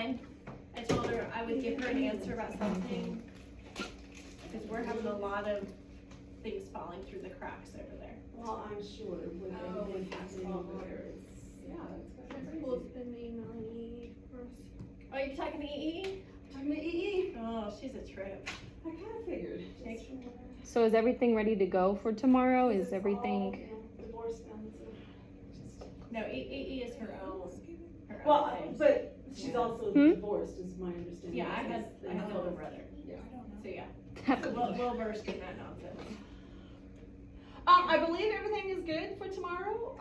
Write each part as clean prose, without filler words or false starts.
fine. I told her I would give her an answer about something, because we're having a lot of things falling through the cracks over there. Well, I'm sure with everything happening over there, it's School's been emailing me first. Oh, you're talking to EE? Talking to EE. Oh, she's a trip. I kind of figured. So is everything ready to go for tomorrow? Is everything? Divorce now, so No, EE is her own. well, thing. but she's also divorced, is my understanding. Yeah, I had an older brother. Yeah. So yeah, well versed in that nonsense. I believe everything is good for tomorrow.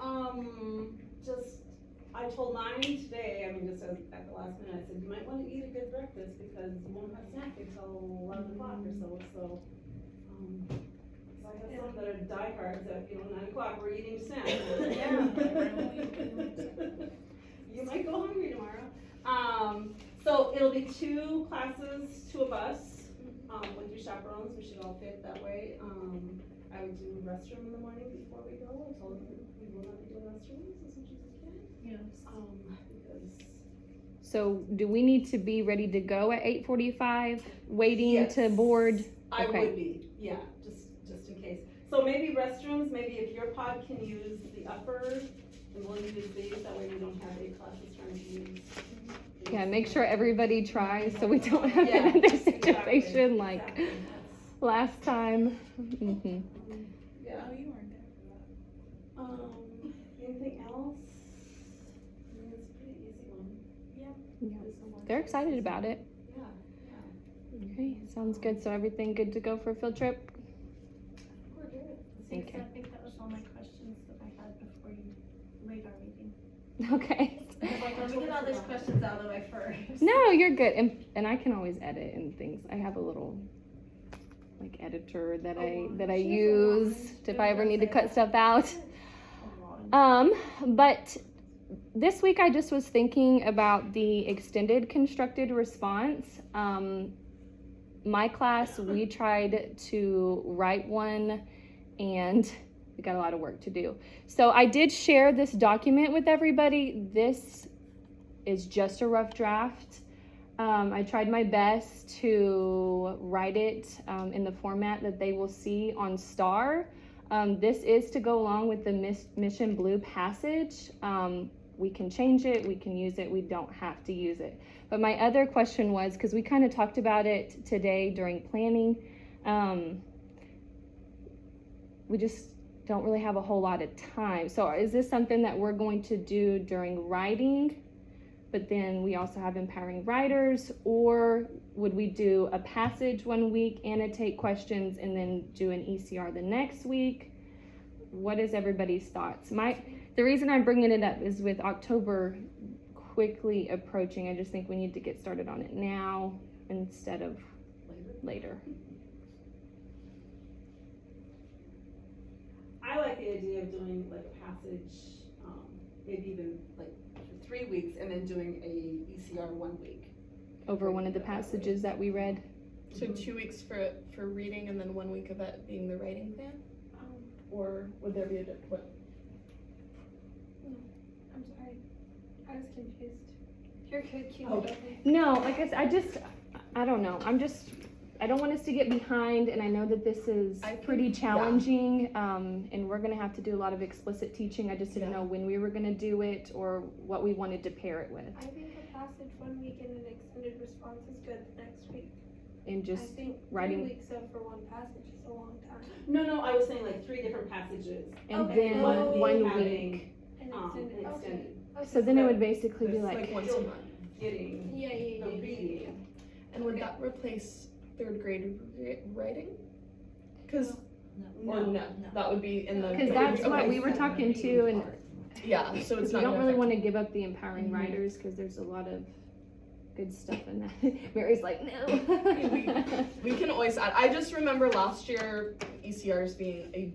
I told Nine today, I mean, just at the last minute, I said, you might want to eat a good breakfast because you won't have snack until 11 o'clock or so. So I have some that are diehards at, 9 o'clock, we're eating snacks. You might go hungry tomorrow. So it'll be 2 classes, 2 of us, with your chaperones. We should all fit that way. I would do restroom in the morning before we go. I told them we will not be doing restrooms as much as we can. Yes. Because So do we need to be ready to go at 8:45, waiting Yes. to board? I Okay. would be, yeah, just in case. So maybe restrooms, maybe if your pod can use the upper, and we'll use these, that way we don't have 8 classes trying to use. Yeah, make sure everybody tries so we don't have Yeah, another exactly, situation like exactly. last time. Mm-hmm. Yeah. Oh, you weren't there for that. Anything else? I mean, it's a pretty easy one. Yeah. There's no more They're excited about it. Yeah. Okay, sounds good. So everything good to go for a field trip? We're good. Okay. I think that was all my questions that I had before you leave our meeting. Okay. I was like, let me get all these questions out of the way first. No, you're good. And I can always edit and things. I have a little like editor that I use if I ever need to cut stuff out. But this week I just was thinking about the extended constructed response. My class, we tried to write one and we got a lot of work to do. So I did share this document with everybody. This is just a rough draft. I tried my best to write it in the format that they will see on STAR. This is to go along with the Mission Blue passage. We can change it, we can use it, we don't have to use it. But my other question was, because we kind of talked about it today during planning, we just don't really have a whole lot of time. So is this something that we're going to do during writing, but then we also have empowering writers, or would we do a passage one week, annotate questions, and then do an ECR the next week? What is everybody's thoughts? The reason I'm bringing it up is with October quickly approaching, I just think we need to get started on it now instead of later. I like the idea of doing like a passage, maybe even like for 3 weeks, and then doing a ECR 1 week. Over one of the passages that we read. So 2 weeks for reading and then 1 week of it being the writing plan? Or would there be a different? I'm sorry. I was confused. You're good, keep Oh. it open. No, like I said, I don't know. I don't want us to get behind, and I know that this is pretty challenging, and we're gonna have to do a lot of explicit teaching. I just didn't know when we were gonna do it or what we wanted to pair it with. I think a passage 1 week and an extended response is good next week. And I just think writing- 3 weeks up for one passage is a long time. No, I was saying like 3 different passages. and Okay. then Oh. one having, week. And an extended, okay. extended. Okay. So then it would basically be It's like, Once a month. Getting Yeah, the reading. And would that replace 3rd grade writing? Cause, or No. no, that would be in the. because that's what okay. we were talking to, and Yeah, so it's we not don't gonna really affect- want to give up the empowering writers because there's a lot of good stuff in that. Mary's like, no. We can always add, I just remember last year ECRs being a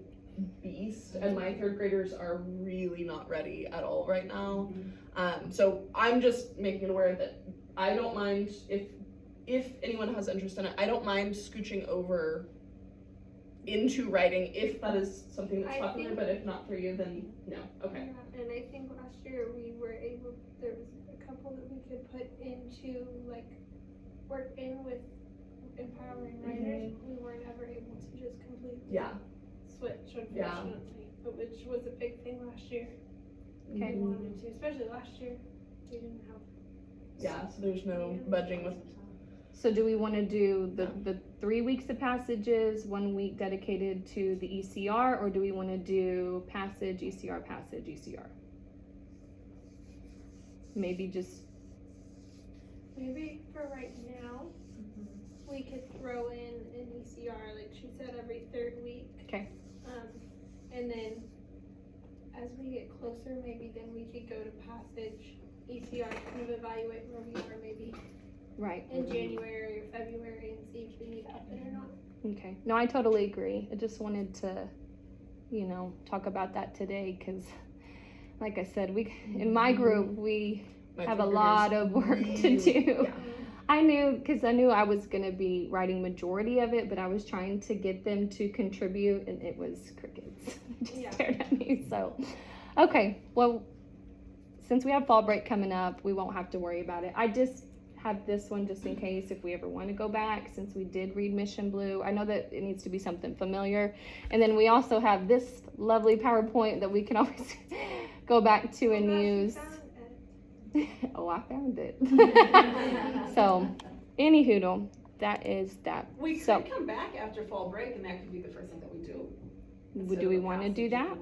beast and my 3rd graders are really not ready at all right now. So I'm just making it aware that I don't mind if anyone has interest in it, I don't mind scooching over into writing if that is something that's I popular, think- but if not for you, then no, okay. Yeah, and I think last year we were able, there was a couple couple that we could put into, like, work in with empowering writers. We weren't ever able to just completely Yeah. switch, Yeah. unfortunately, but which was a big thing last year. Okay. We wanted to, especially last year, we didn't have. Yeah, so there's no budging with. So do we want to do the 3 weeks of passages, 1 week dedicated to the ECR, or do we want to do passage, ECR, passage, ECR? Maybe just, Maybe for right now, we could throw in an ECR, like she said, every third week. Okay. And then as we get closer, maybe then we could go to passage, ECR, kind of evaluate where we are maybe right, in January or February and see if we need help there or not. okay. No, I totally agree. I just wanted to, talk about that today, because like I said, in my group, we have a lot of work to do. Yeah. I knew I was going to be writing majority of it, but I was trying to get them to contribute, and it was crickets. Just Yeah. stared at me. So, okay, well, since we have fall break coming up, we won't have to worry about it. I just have this one just in case if we ever want to go back, since we did read Mission Blue. I know that it needs to be something familiar. And then we also have this lovely PowerPoint that we can always go back to and use. Oh, I found it. So, anywho, that is that. We could So- come back after fall break and that could be the first thing that we do. Do we want to do that?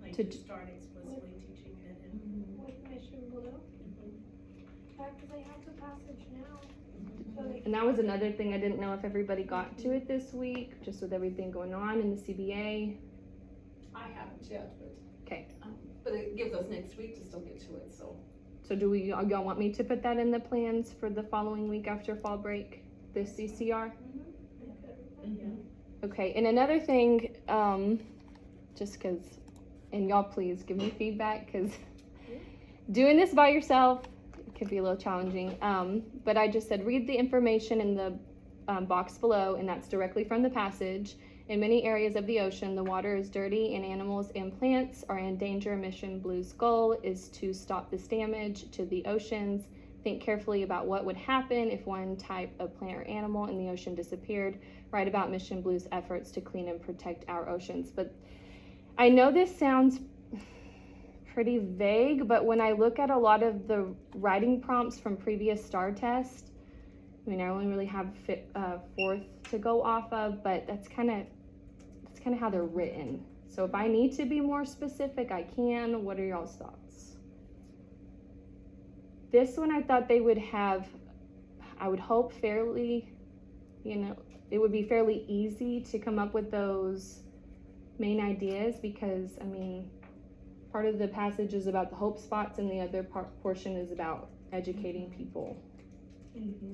Like To- you start explicitly teaching it and With Mission Blue. Yeah, because I have the passage now. So they And that was another thing, I didn't know if everybody got to it this week, just with everything going on in the CBA. I haven't yet, but. Okay. But it gives us next week to still get to it, so. So do y'all want me to put that in the plans for the following week after fall break, this CCR? Okay, and another thing, just cause, and y'all please give me feedback, cause doing this by yourself, it could be a little challenging. But I just said, read the information in the box below, and that's directly from the passage. In many areas of the ocean, the water is dirty and animals and plants are in danger. Mission Blue's goal is to stop this damage to the oceans. Think carefully about what would happen if one type of plant or animal in the ocean disappeared. Write about Mission Blue's efforts to clean and protect our oceans. But I know this sounds pretty vague, but when I look at a lot of the writing prompts from previous STAR tests, I mean, I only really have fourth to go off of, but that's kind of how they're written. So if I need to be more specific, I can. What are y'all's thoughts? This one I thought they would have, I would hope fairly, it would be fairly easy to come up with those main ideas, because, I mean, part of the passage is about the hope spots and the other portion is about educating people.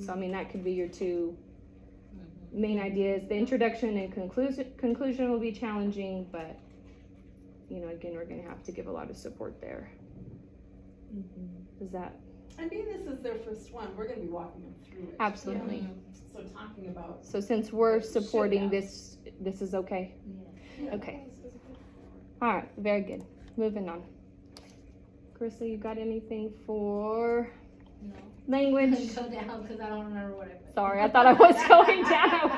So, I mean, that could be your two main ideas. The introduction and conclusion will be challenging, but, again, we're going to have to give a lot of support there. Is that? I mean, this is their first one. We're gonna be walking them through it. Absolutely. So talking about. So since we're Should supporting have. this is okay? Yeah. Okay. All right, very good. Moving on. Carissa, you got anything for No. language? Go down because I don't remember what I put. Sorry, I thought I was going down.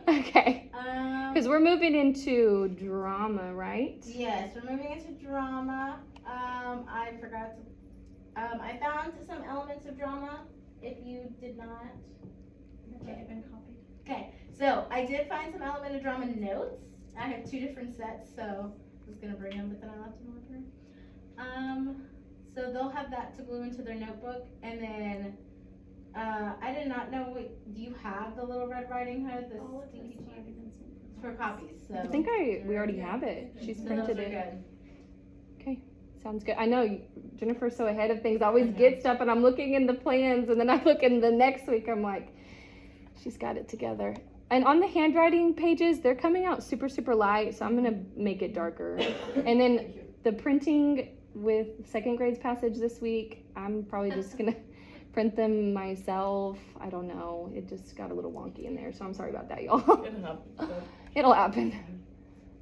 Okay. Because we're moving into drama, right? Yes, we're moving into drama. I forgot to. I found some elements of drama. If you did not. Okay. been copied. Okay. So I did find some element of drama notes. I have 2 different sets, so I was gonna bring them, but then I left them with her. So they'll have that to glue into their notebook, and then I did not know. Do you have the little Red Riding Hood? This All of this DPG for copies. So I think we already have it. She's so printed those are it. good. Sounds good. I know Jennifer's so ahead of things. I always get stuff and I'm looking in the plans and then I look in the next week. I'm like, she's got it together. And on the handwriting pages, they're coming out super, super light. So I'm going to make it darker. And then the printing with 2nd grade's passage this week, I'm probably just going to print them myself. I don't know. It just got a little wonky in there. So I'm sorry about that, y'all. It'll happen.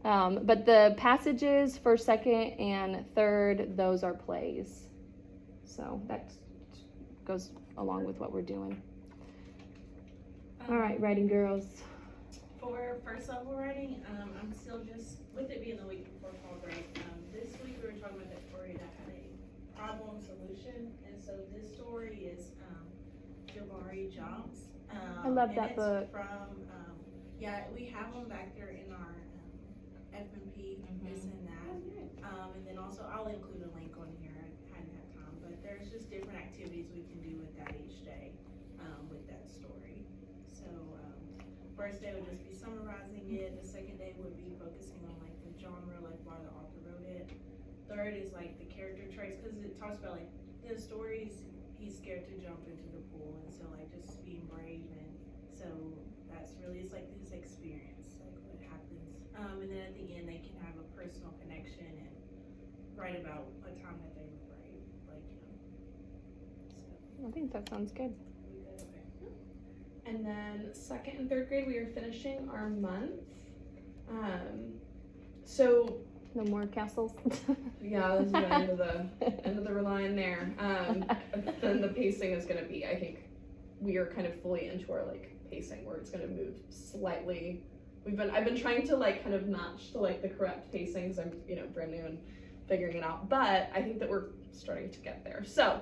But the passages for 2nd and 3rd, those are plays. So that goes along with what we're doing. All right, writing girls. For first level writing, I'm still just, with it being the week before fall break, this week we were talking about that story that had a problem solution, and so this story is, Jabari Jumps. I love and that it's book. From, yeah, we have them back there in our, FMP, this and that. And then also, I'll include a link on here, I hadn't had time, but there's just different activities we can do with that each day, with that story. So, first day would just be summarizing it, the second day would be focusing on like the genre, like why the author wrote it. Third is like the character traits, cause it talks about like the stories, he's scared to jump into the pool, and so like just being brave, and so that's really, it's like his experience, like what happens. And then at the end, they can have a personal connection and write about a time that they were brave, like, so. I think that sounds good. We good, okay. And then second and third grade, we are finishing our month. So No more castles. yeah, this is the end of the line there. Then the pacing is gonna be, I think, we are kind of fully into our like pacing where it's gonna move slightly. I've been trying to like kind of match to like the correct pacings. I'm brand new and figuring it out, but I think that we're starting to get there. So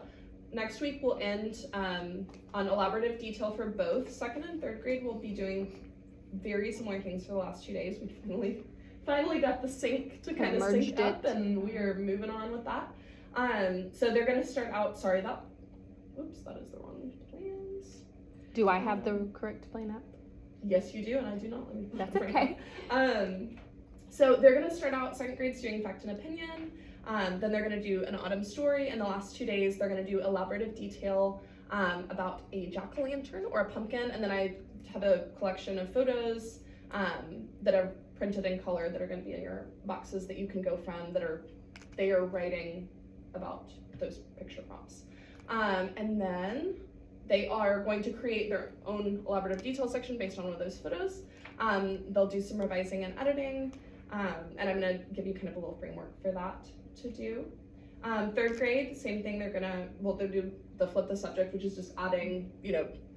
next week we'll end on elaborative detail for both second and third grade. We'll be doing very similar things for the last 2 days. We finally got the sync to kind of sync up, and we are moving on with that. So they're gonna start out. Sorry, that is the wrong plans. Do I have the correct plan up? Yes, you do, and I do not. Let me put That's that okay. So they're gonna start out second grades doing fact and opinion. Then they're gonna do an autumn story, and the last 2 days they're gonna do elaborative detail about a jack-o'-lantern or a pumpkin, and then I have a collection of photos that are printed in color that are gonna be in your boxes that you can go from they are writing about those picture prompts. And then they are going to create their own elaborative detail section based on one of those photos. They'll do some revising and editing, and I'm gonna give you kind of a little framework for that to do. Third grade, same thing. They'll do the flip the subject, which is just adding,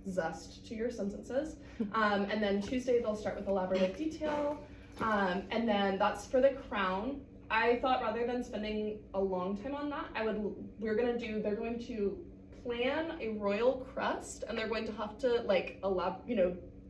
zest to your sentences. And then Tuesday they'll start with elaborative detail, and then that's for the crown. I thought rather than spending a long time on that, they're going to plan a royal crest, and they're going to have to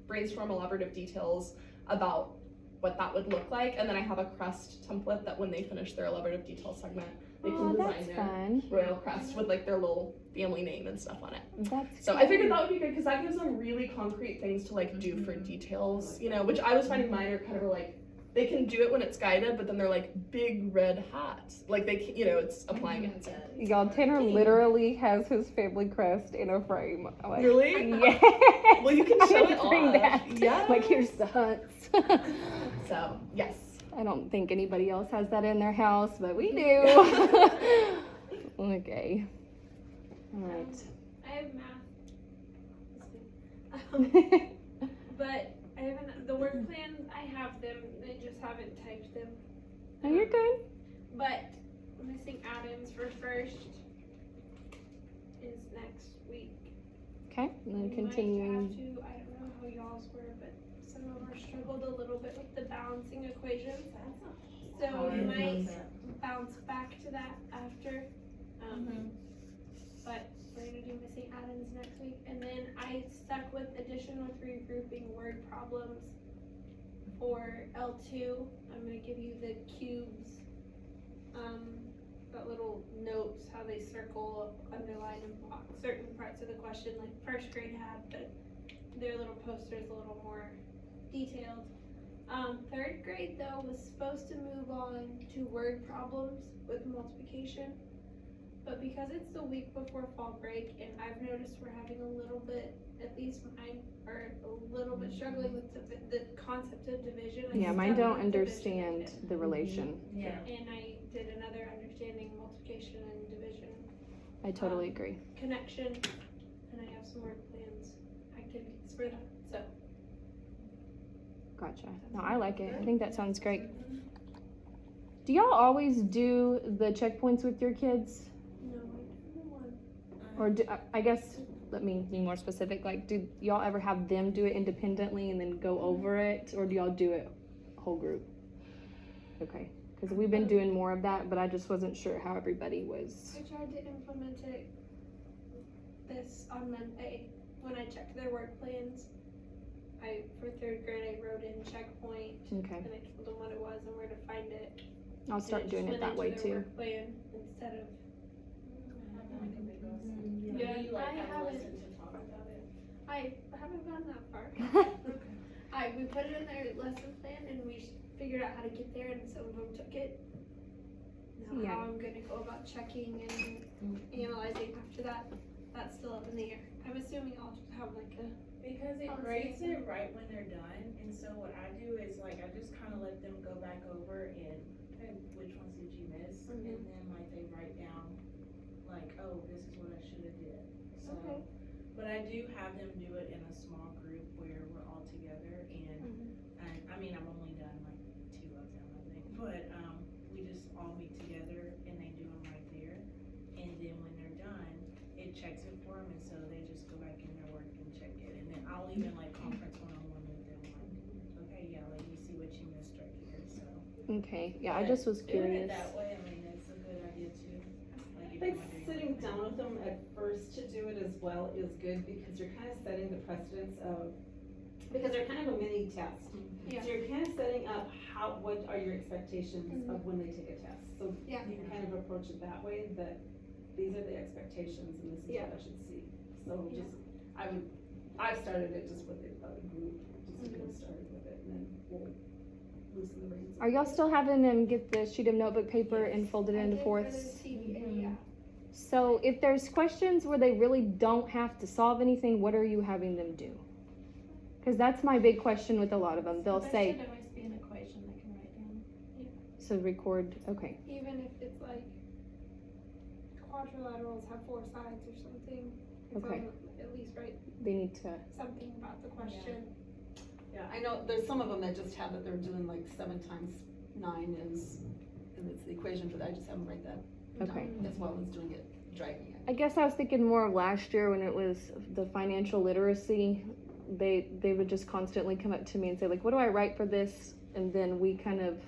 brainstorm elaborative details about what that would look like. And then I have a crest template that when they finish their elaborative detail segment, they can design their fun. royal crest with like their little family name and stuff on it. That's So I figured that would be good because that gives them really concrete things to like do for details, which I was finding mine are kind of like, they can do it when it's guided, but then they're like big red hats. Like they can, it's applying it. Y'all, Tanner literally has his family crest in a frame. Like, Really? Yeah. Well, you can show it Bring off. that. Yeah. Like, here's the hunts. So, yes. I don't think anybody else has that in their house, but we do. Okay. All right. I have math. But I haven't, the work plans, I have them, I just haven't typed them. No, you're good. But missing Adams for first is next week. Okay, and then We continuing. might have to, I don't know how y'all's were, but some of us struggled a little bit with the balancing equations. So we might bounce back to that after. But we're gonna do missing Adams next week. And then I stuck with addition with regrouping word problems for L2. I'm gonna give you the cubes, that little notes, how they circle, underline, and block certain parts of the question, like first grade had, but their little posters a little more detailed. Third grade though was supposed to move on to word problems with multiplication, but because it's the week before fall break and I've noticed we're having a little bit, at least mine, are a little bit struggling with the concept of division. Yeah, mine stuck don't with division understand the relation. Yeah. And I did another understanding multiplication and division I totally agree. connection, and I have some word plans activities for that. So Gotcha. No, I like it. I think that sounds great. Do y'all always do the checkpoints with your kids? no, I did one. Or I guess, let me be more specific, like, do y'all ever have them do it independently and then go over it, or do y'all do it whole group? Okay, because we've been doing more of that, but I just wasn't sure how everybody was. I tried to implement this on Monday when I checked their work plans. For third grade, I wrote in checkpoint Okay, and I told them what it was and where to find it. I'll start And doing it just that went way into their too. work plan instead of. Yeah, you like I have a haven't- lesson to talk about it. I haven't gone that far. We put it in their lesson plan and we figured out how to get there and some of them took it. Now Yeah. how I'm gonna go about checking and analyzing after that, that's still up in the air. I'm assuming I'll just have like a, Because it Policy. grades it right when they're done, and so what I do is like, I just kinda let them go back over and, okay, which ones did you miss? And then like they write down, like, oh, this is what I should've did, so. Okay. But I do have them do it in a small group where we're all together, and I mean, I've only done like 2 of them, I think, but, we just all meet together and they do them right there. And then when they're done, it checks it for them, and so they just go back in their work and check it, and then I'll even like conference one-on-one with them, like, okay, yeah, like, you see what you missed right here, so. Okay, yeah, I just was Doing it curious. that way, I mean, it's a good idea too. Like, if I think you wanna do sitting it. down with them at first to do it as well is good because you're kind of setting the precedence of, because they're kind of a mini test. Yeah. So you're kind of setting up what are your expectations of when they take a test. So Yeah. you can kind of approach it that way, that these are the expectations and this is what I should see. So just, I've started it just with a group, just to get started with it, and then we'll loosen the reins. Are y'all still having them get the sheet of notebook paper and fold it I into did for the fourths? CBA, yeah. So if there's questions where they really don't have to solve anything, what are you having them do? Because that's my big question with a lot of them. They'll There say, should always be an equation they can write down. so record, okay, Even if it's like quadrilaterals have 4 sides or something, it's Okay. on, at least write they need to, something about the question. Yeah, I know, there's some of them that just have that they're doing like 7 times 9 is, and it's the equation for that, I just have them write that okay. down, as well as doing it, driving it. I guess I was thinking more of last year when it was the financial literacy. They would just constantly come up to me and say, like, what do I write for this? And then we kind of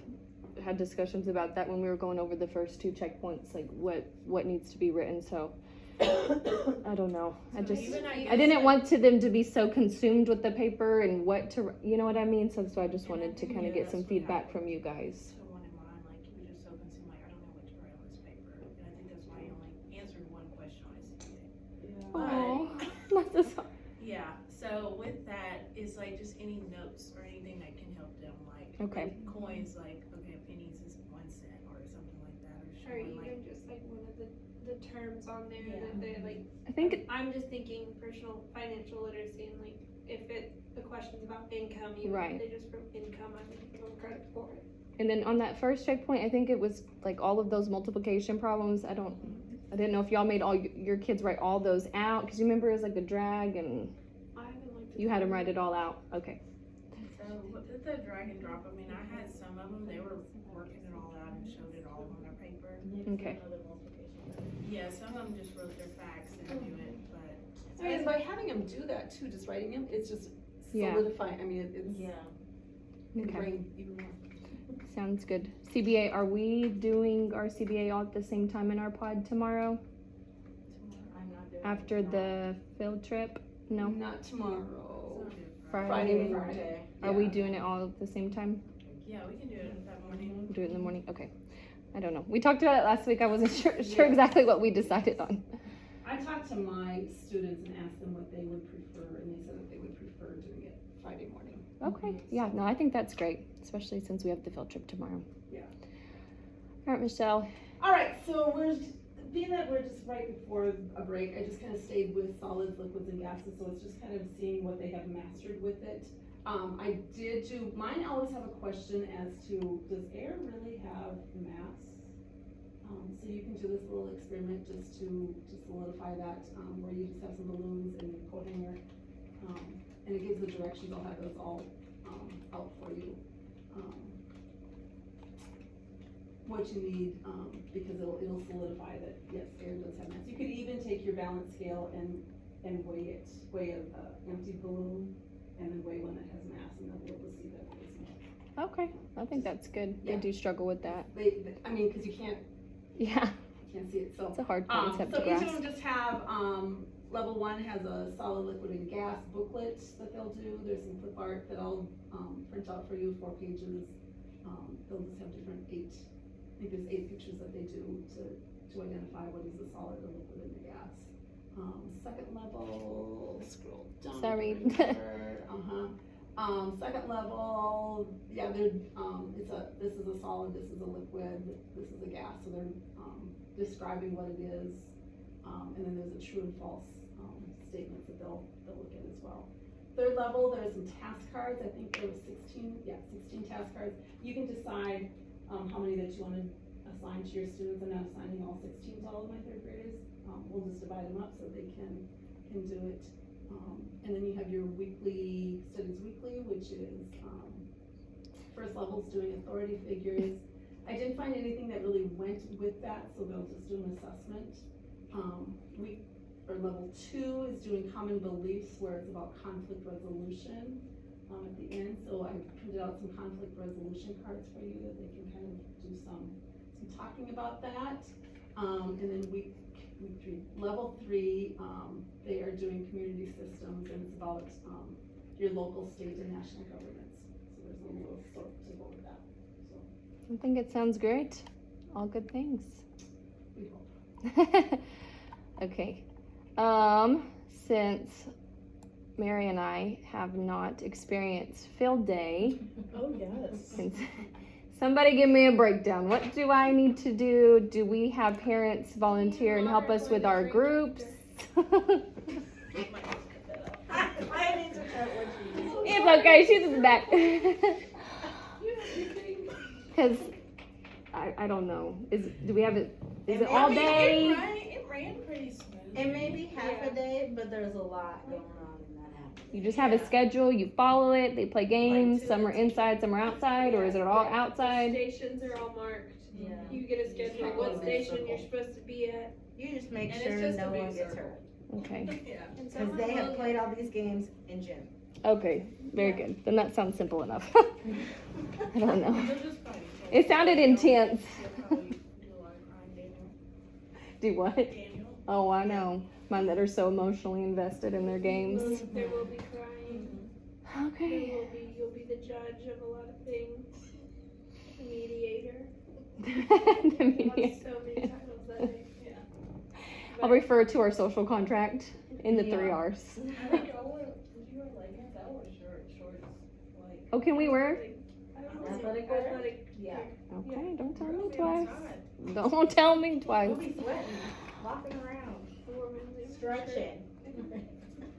had discussions about that when we were going over the first 2 checkpoints, like what needs to be written. So I don't know. I didn't want them to be so consumed with the paper and what to, you know what I mean? So I just wanted to kind of get some feedback from you guys. To one in mind, like, you were just so consumed, like, I don't know what to write on this paper, and I think that's why I only answered 1 question on SCBA. Oh, that's Yeah, so with that, it's like just any notes or anything that can help them, like, Okay. with coins, like, okay, pennies is 1 cent or something like that, or Or showing like, even just like one of the terms on there Yeah. that they're like, I think I'm just thinking personal financial literacy and like, if the question's about income, even Right. if they just wrote income, I'm gonna give them credit for it. And then on that first checkpoint, I think it was like all of those multiplication problems. I didn't know if y'all made all your kids write all those out, because you remember it was like a drag and I haven't looked at you had them that. write it all out. Okay. so with the drag and drop, I mean, I had some of them, they were working it all out and showed it all on their paper. Okay. Yeah, some of them just wrote their facts and do it, but. And by having them do that too, just writing them, it's just Yeah. solidifying, I mean, it's Okay. brain even more. Sounds good. CBA, are we doing our CBA all at the same time in our pod tomorrow after the field trip? No? Not tomorrow. Friday. Are we Yeah. doing it all at the same time? Yeah, we can do it that morning. Do it in the morning? Okay. I don't know. We talked about it last week. I wasn't sure Yeah. exactly what we decided on. I talked to my students and asked them what they would prefer, and they said that they would prefer doing it Friday morning. Okay. Yeah, no, I think that's great, especially since we have the field trip tomorrow. Yeah. All right, Michelle. All right, so being that we're just right before a break, I just kind of stayed with solids, liquids, and gases, so it's just kind of seeing what they have mastered with it. I did do, mine always have a question as to, does air really have mass? So you can do this little experiment just to solidify that, where you just have some balloons and a coat hanger. And it gives the directions, I'll have those all, out for you. what you need, because it'll solidify that, yes, air does have mass. You could even take your balance scale and weigh it, weigh an empty balloon, and then weigh one that has mass, and they'll be able to see that it is mass. Okay, I think that's good. Yeah. I do struggle with that. I mean, because you can't Yeah, see it, so. it's a hard concept So to each grasp. of them just have, level one has a solid, liquid, and gas booklet that they'll do. There's some clip art that I'll, print out for you, 4 pages. They'll just have different I think there's 8 pictures that they do to identify what is the solid, the liquid, and the gas. Second level, scroll down. Sorry. Second level, yeah, they're, this is a solid, this is a liquid, this is a gas, so they're, describing what it is. And then there's a true and false, statements that they'll look at as well. Third level, there's some task cards. I think there was 16 task cards. You can decide, how many that you want to assign to your students. I'm not assigning all 16 to all of my third graders. We'll just divide them up so they can do it. And then you have your studies weekly, which is, first level's doing authority figures. I didn't find anything that really went with that, so they'll just do an assessment. Level 2 is doing common beliefs, where it's about conflict resolution, at the end. So I printed out some conflict resolution cards for you that they can kind of do some talking about that. And then week 3, level 3, they are doing community systems, and it's about, your local, state, and national governments. So there's a little sort to go with that, so. I think it sounds great. All good things. We hope. Okay. Since Mary and I have not experienced field day, Oh, yes. can somebody give me a breakdown. What do I need to do? Do we have parents volunteer and help us with our groups? I need to cut what you do. It's okay, she's in the back. Cause I don't know. Do we have it? Is it all day? It ran pretty smooth. It may be half a day, but there's a lot going on in that half. You just have a schedule, you follow it, they play games, some are inside, some are outside, or is it all outside? Stations are all marked. Yeah. You get a schedule, what station you're supposed to be at. You just make And sure it's just a no big one gets circle. hurt. Okay, Yeah. And Because some they have will- played all these games in gym. okay, very good. Then that sounds simple enough. I don't know. They'll just fight each other. It sounded intense. You'll probably do a lot of crying, Daniel. Do what? Daniel. Oh, I know. Mine that are so emotionally invested in their games. There will be crying. Okay. You'll be the judge of a lot of things. The mediator. The We'll media. have so many titles that day. Yeah. I'll refer to our social contract in the Yeah. 3 R's. I think y'all wore, did you wear leggings? I wore shorts, like. Oh, can we wear? I don't know. Athletic wear? Athletic. Yeah. Okay, don't tell me Really twice. outside. Don't tell me twice. We'll be sweating, walking around, The women's in stretching.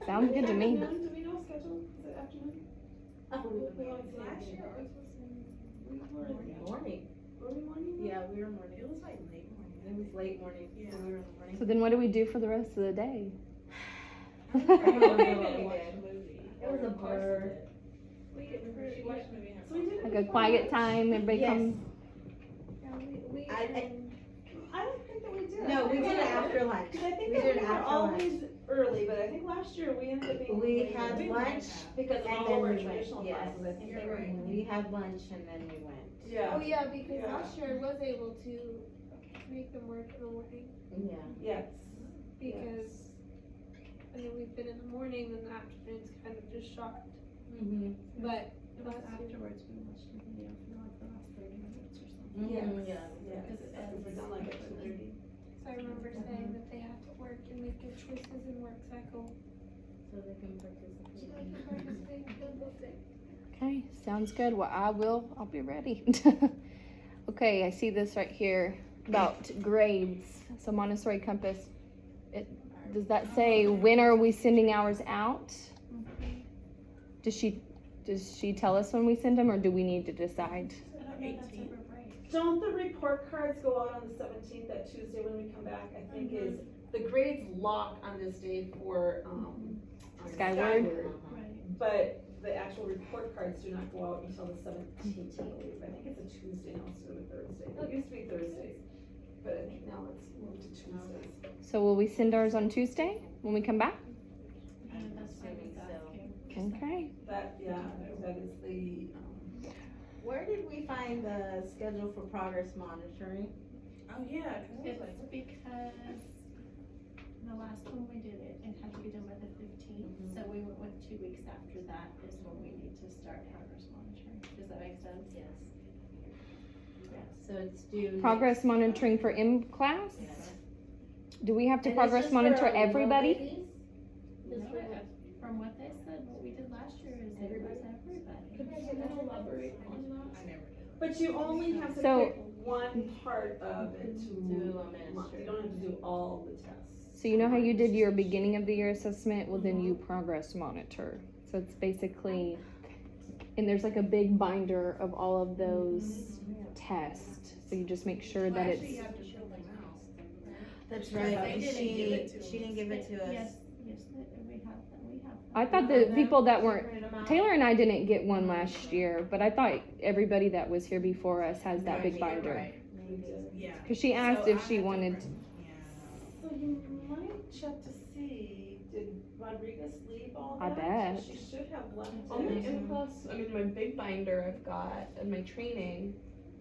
Sounds good to me. Do we know schedule? Is it afternoon? Last year ours was Morning. Early morning? Yeah, we were morning. it was like late morning. It was late morning, Yeah. so we were in the morning. So then what do we do for the rest of the day? I don't remember what we Watch did. a movie. It was a blur. She watched a movie and So we did it Like a before quiet lunch. time, everybody Yes. comes? I don't think that we did. No, we did it after lunch. Because I think We that did we it were after always early, but I think last year we ended up being. We late. had We lunch, might have. Because of and all then of our we went, traditional yes. classes, I think You're they were. right. We had lunch and then we went. Yeah. Oh yeah, because Yeah. last year I was able to make them work in the morning Yeah. Yes. because I mean we've been in the morning and the afternoon's kind of just shocked. Mm-hmm. But It was last year- afterwards we watched the video for like the last 30 minutes or something. Yes. Yeah. Yeah. Because it We're ends done like at 2:30. So I remember saying that they have to work and make good choices in work cycle. So they can So participate. they can participate in field day. Okay, sounds good. Well, I'll be ready. Okay, I see this right here about grades. So Montessori Compass, does that say when are we sending ours out? Does she tell us when we send them, or do we need to decide? I don't know that's over break. Don't the report cards go out on the 17th, that Tuesday when we come back? I think is, the grades lock on this day for, Skyward? Right. But the actual report cards do not go out until the 17th, I believe. I think it's a Tuesday now instead of a Thursday. It used to be Thursdays, but I think now it's moved to Tuesdays. So will we send ours on Tuesday when we come back? That's what I was asking. Okay. That, yeah, that is the, Where did we find the schedule for progress monitoring? Oh, yeah, 'cause it was It's like, because the last one we did it, it had to be done by the 15th, so we went with 2 weeks after that is when we need to start progress monitoring. Does that make sense? Yes. So it's due. Progress monitoring for M class? Yes. Do we have to And it's progress just for monitor little everybody? babies? No, Just for- from what they said, what we did last year is it was everybody. Could I get an elaborate on that? I never did. But you only have to So- pick one part of it to, Do you don't have to do all the tests. So you know how you did your beginning of the year assessment? Well, then you progress monitor. So it's basically, and there's like a big binder of all of those tests. So you just make sure Well, that actually, it's, you have to show them out. That's Right, right. they didn't give it to us. She didn't give it to us. Yes, yes, we have them. I thought the people that weren't, Taylor and I didn't get one last year, but I thought everybody that was here before us has that big binder. Yeah. Cause she asked So if I she had to wanted, print- Yeah. So you might check to see, did Rodriguez leave all I that? bet. She should have left On my it. M class, I mean, my big binder I've got and my training.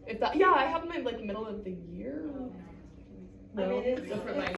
If that, yeah, I have my like middle of the year. I mean, it's, Different